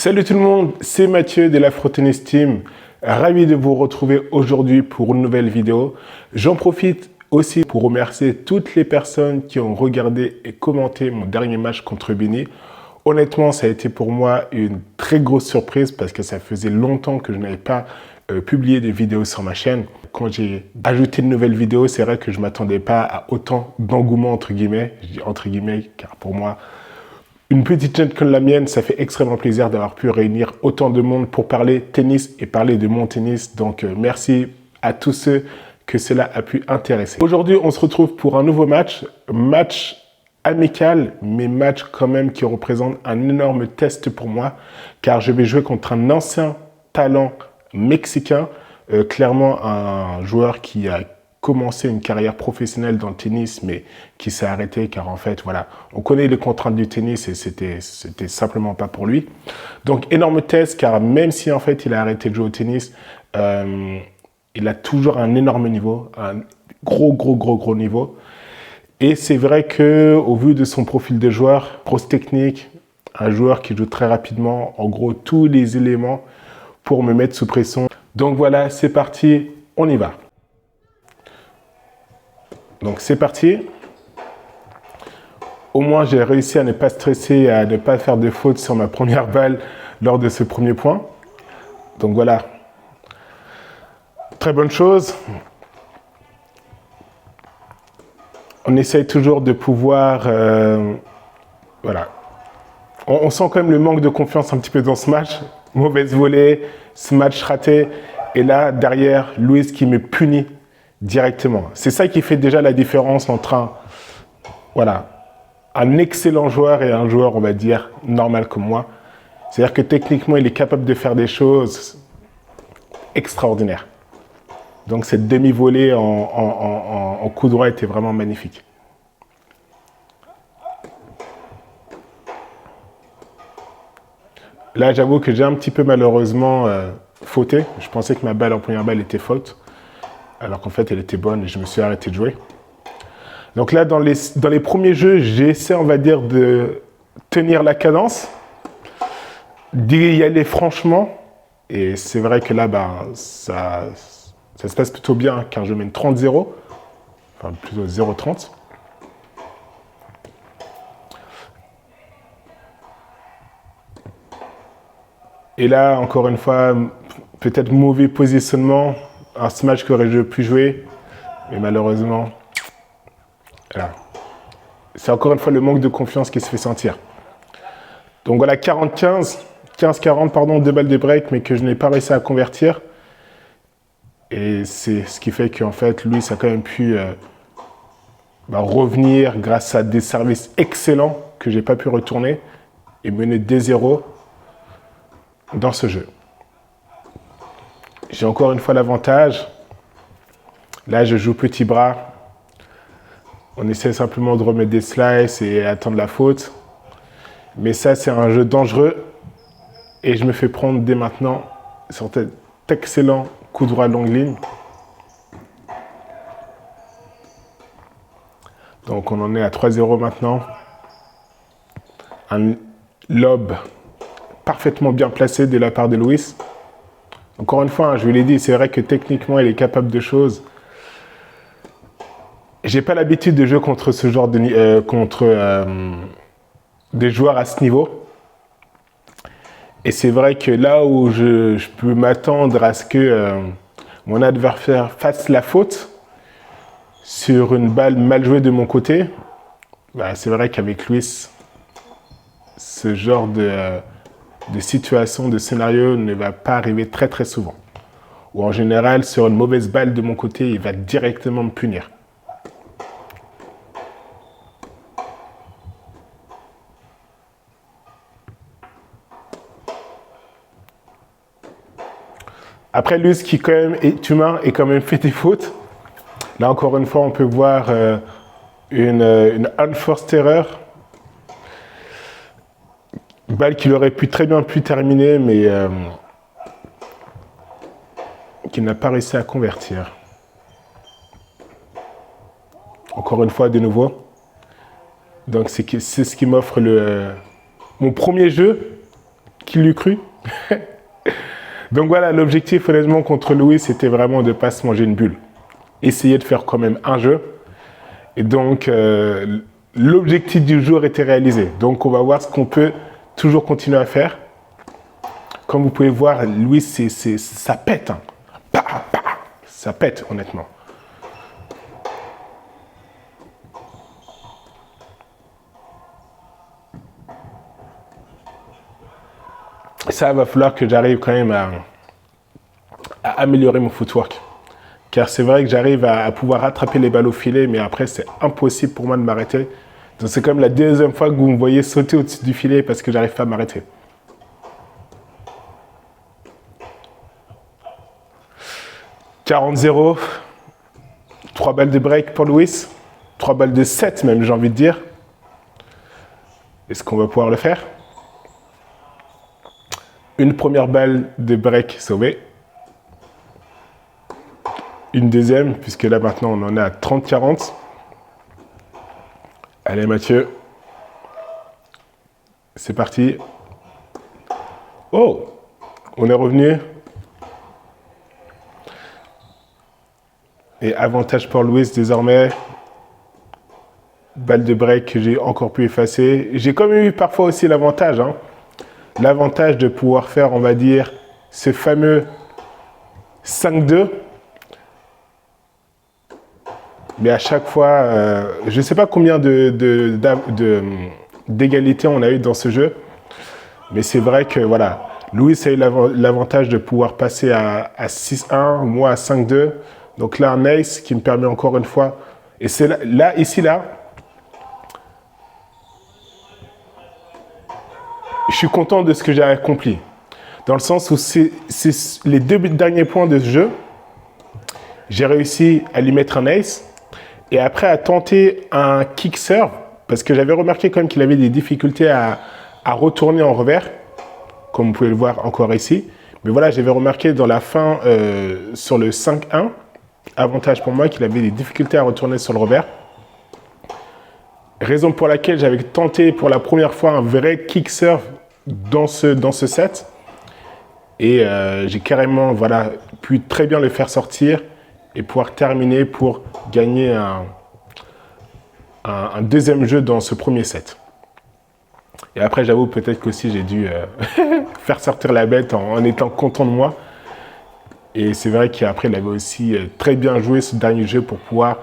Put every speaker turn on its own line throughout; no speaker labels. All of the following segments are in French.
Salut tout le monde, c'est Mathieu de l'Afro-Tennis Team. Ravi de vous retrouver aujourd'hui pour une nouvelle vidéo. J'en profite aussi pour remercier toutes les personnes qui ont regardé et commenté mon dernier match contre Bini. Honnêtement, ça a été pour moi une très grosse surprise parce que ça faisait longtemps que je n'avais pas publié des vidéos sur ma chaîne. Quand j'ai ajouté une nouvelle vidéo, c'est vrai que je ne m'attendais pas à autant d'engouement entre guillemets. Je dis entre guillemets car pour moi, une petite chaîne comme la mienne, ça fait extrêmement plaisir d'avoir pu réunir autant de monde pour parler tennis et parler de mon tennis. Donc merci à tous ceux que cela a pu intéresser. Aujourd'hui, on se retrouve pour un nouveau match amical, mais match quand même qui représente un énorme test pour moi, car je vais jouer contre un ancien talent mexicain, clairement un joueur qui a commencé une carrière professionnelle dans le tennis, mais qui s'est arrêté car en fait, voilà, on connaît les contraintes du tennis et c'était simplement pas pour lui. Donc, énorme test car même si en fait il a arrêté de jouer au tennis, il a toujours un énorme niveau, un gros niveau. Et c'est vrai que au vu de son profil de joueur, grosse technique, un joueur qui joue très rapidement, en gros tous les éléments pour me mettre sous pression. Donc voilà, c'est parti, on y va. Donc c'est parti. Au moins j'ai réussi à ne pas stresser, à ne pas faire de faute sur ma première balle lors de ce premier point. Donc voilà, très bonne chose. On essaye toujours de pouvoir, voilà. On sent quand même le manque de confiance un petit peu dans ce match. Mauvaise volée, ce match raté. Et là, derrière, Luis qui me punit directement. C'est ça qui fait déjà la différence entre un excellent joueur et un joueur, on va dire, normal comme moi. C'est-à-dire que techniquement, il est capable de faire des choses extraordinaires. Donc cette demi-volée en coup droit était vraiment magnifique. Là, j'avoue que j'ai un petit peu malheureusement fauté. Je pensais que ma balle en première balle était faute, alors qu'en fait, elle était bonne et je me suis arrêté de jouer. Donc là, dans les premiers jeux, j'ai essayé, on va dire, de tenir la cadence, d'y aller franchement. Et c'est vrai que là, ça se passe plutôt bien, car je mène 30-0, enfin plutôt 0-30. Et là, encore une fois, peut-être mauvais positionnement, un smash qu'aurais-je pu jouer, mais malheureusement, voilà. C'est encore une fois le manque de confiance qui se fait sentir. Donc voilà, 15-40, pardon, 2 balles de break, mais que je n'ai pas réussi à convertir. Et c'est ce qui fait qu'en fait, lui, ça a quand même pu revenir grâce à des services excellents que je n'ai pas pu retourner et mener 2-0 dans ce jeu. J'ai encore une fois l'avantage. Là, je joue petit bras. On essaie simplement de remettre des slices et attendre la faute. Mais ça, c'est un jeu dangereux. Et je me fais prendre dès maintenant sur cet excellent coup droit longue ligne. Donc on en est à 3-0 maintenant. Un lob parfaitement bien placé de la part de Luis. Encore une fois, je vous l'ai dit, c'est vrai que techniquement, il est capable de choses. J'ai pas l'habitude de jouer contre ce genre de des joueurs à ce niveau. Et c'est vrai que là où je peux m'attendre à ce que mon adversaire fasse la faute sur une balle mal jouée de mon côté, c'est vrai qu'avec Luis, ce genre de situation, de scénario ne va pas arriver très souvent. Ou en général, sur une mauvaise balle de mon côté, il va directement me punir. Après, Luis, qui quand même est humain et quand même fait des fautes. Là, encore une fois, on peut voir une unforced erreur. Une balle qu'il aurait très bien pu terminer, mais qu'il n'a pas réussi à convertir. Encore une fois, de nouveau. Donc, c'est ce qui m'offre mon premier jeu Qui l'eût cru? Donc voilà, l'objectif honnêtement contre Louis, c'était vraiment de ne pas se manger une bulle. Essayer de faire quand même un jeu. Et donc, l'objectif du jour était réalisé. Donc, on va voir ce qu'on peut toujours continuer à faire. Comme vous pouvez voir, Louis, ça pète. Hein. Ça pète, honnêtement. Ça, va falloir que j'arrive quand même à améliorer mon footwork. Car c'est vrai que j'arrive à pouvoir rattraper les balles au filet, mais après, c'est impossible pour moi de m'arrêter. Donc, c'est comme la deuxième fois que vous me voyez sauter au-dessus du filet parce que j'arrive pas à m'arrêter. « 40-0. 3 balles de break pour Louis. 3 balles de 7 même, j'ai envie de dire. Est-ce qu'on va pouvoir le faire? Une première balle de break sauvée. Une deuxième, puisque là maintenant on en est à 30-40. Allez Mathieu. C'est parti. Oh, on est revenu. Et avantage pour Louis désormais. Balle de break que j'ai encore pu effacer. J'ai quand même eu parfois aussi l'avantage. Hein. L'avantage de pouvoir faire, on va dire, ce fameux 5-2. Mais à chaque fois, je ne sais pas combien d'égalités on a eu dans ce jeu. Mais c'est vrai que voilà, Louis a eu l'avantage de pouvoir passer à 6-1, moi à 5-2. Donc là, un ace qui me permet encore une fois. Et c'est là, ici, je suis content de ce que j'ai accompli. Dans le sens où c'est les 2 derniers points de ce jeu, j'ai réussi à lui mettre un ace. Et après, à tenter un kick serve, parce que j'avais remarqué quand même qu'il avait des difficultés à retourner en revers, comme vous pouvez le voir encore ici. Mais voilà, j'avais remarqué dans la fin, sur le 5-1, avantage pour moi, qu'il avait des difficultés à retourner sur le revers. Raison pour laquelle j'avais tenté pour la première fois un vrai kick serve dans ce set. Et j'ai carrément pu très bien le faire sortir et pouvoir terminer pour gagner un deuxième jeu dans ce premier set. Et après, j'avoue peut-être qu'aussi j'ai dû faire sortir la bête en étant content de moi. Et c'est vrai qu'après, il avait aussi très bien joué ce dernier jeu pour pouvoir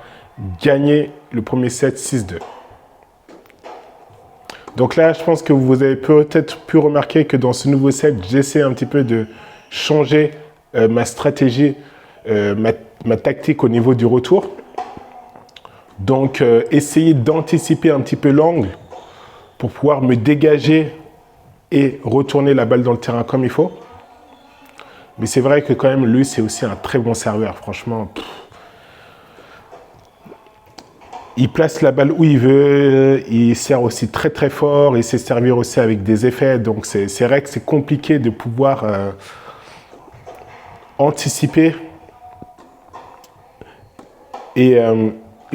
gagner le premier set 6-2. Donc là, je pense que vous avez peut-être pu remarquer que dans ce nouveau set, j'essaie un petit peu de changer ma stratégie, ma tactique au niveau du retour. Donc, essayer d'anticiper un petit peu l'angle pour pouvoir me dégager et retourner la balle dans le terrain comme il faut. Mais c'est vrai que quand même, lui, c'est aussi un très bon serveur. Franchement, il place la balle où il veut. Il sert aussi très très fort. Il sait servir aussi avec des effets. Donc, c'est vrai que c'est compliqué de pouvoir anticiper. Et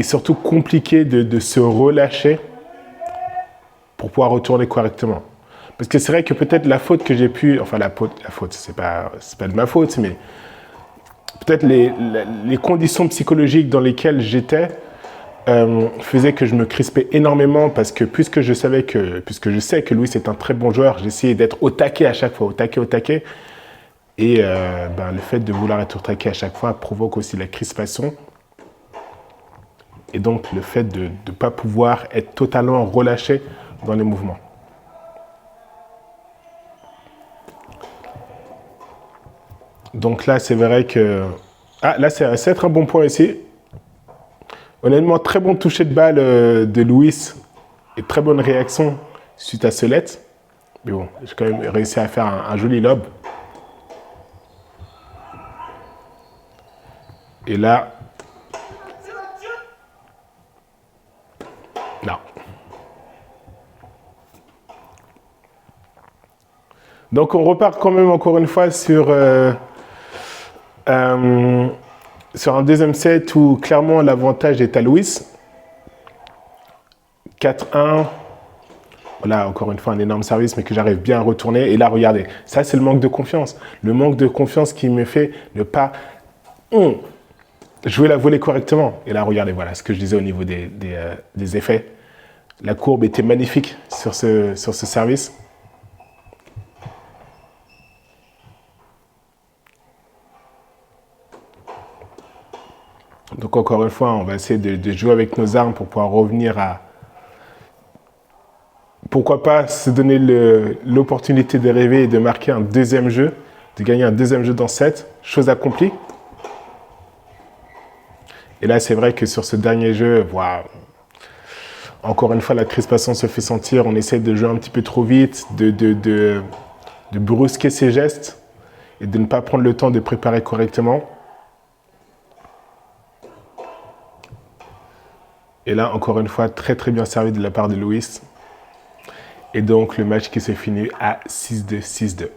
surtout compliqué de se relâcher pour pouvoir retourner correctement. Parce que c'est vrai que peut-être la faute que j'ai pu... Enfin, la faute, c'est pas de ma faute, mais peut-être les conditions psychologiques dans lesquelles j'étais faisaient que je me crispais énormément parce que puisque je sais que Louis est un très bon joueur, j'essayais d'être au taquet à chaque fois, au taquet. Et le fait de vouloir être au taquet à chaque fois provoque aussi la crispation. Et donc, le fait de ne pas pouvoir être totalement relâché dans les mouvements. Donc là, c'est vrai que... Ah, là, c'est être un bon point ici. Honnêtement, très bon toucher de balle de Louis et très bonne réaction suite à ce let. Mais bon, j'ai quand même réussi à faire un joli lob. Et là... Non. Donc, on repart quand même encore une fois sur un deuxième set où clairement l'avantage est à Louis. 4-1. Là, encore une fois, un énorme service, mais que j'arrive bien à retourner. Et là, regardez, ça, c'est le manque de confiance. Le manque de confiance qui me fait ne pas jouer la volée correctement. Et là, regardez, voilà ce que je disais au niveau des effets. La courbe était magnifique sur ce service. Donc, encore une fois, on va essayer de jouer avec nos armes pour pouvoir revenir à... Pourquoi pas se donner l'opportunité de rêver et de marquer un deuxième jeu, de gagner un deuxième jeu dans 7, chose accomplie. Et là, c'est vrai que sur ce dernier jeu, voilà, encore une fois, la crispation se fait sentir. On essaie de jouer un petit peu trop vite, de brusquer ses gestes et de ne pas prendre le temps de préparer correctement. Et là, encore une fois, très très bien servi de la part de Louis. Et donc, le match qui s'est fini à 6-2, 6-2.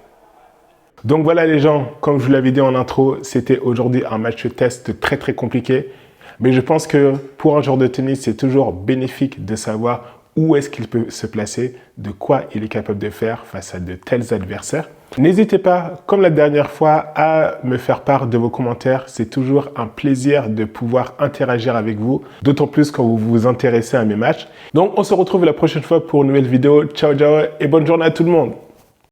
Donc voilà les gens, comme je vous l'avais dit en intro, c'était aujourd'hui un match test très très compliqué. Mais je pense que pour un joueur de tennis, c'est toujours bénéfique de savoir où est-ce qu'il peut se placer, de quoi il est capable de faire face à de tels adversaires. N'hésitez pas, comme la dernière fois, à me faire part de vos commentaires. C'est toujours un plaisir de pouvoir interagir avec vous, d'autant plus quand vous vous intéressez à mes matchs. Donc on se retrouve la prochaine fois pour une nouvelle vidéo. Ciao, ciao et bonne journée à tout le monde.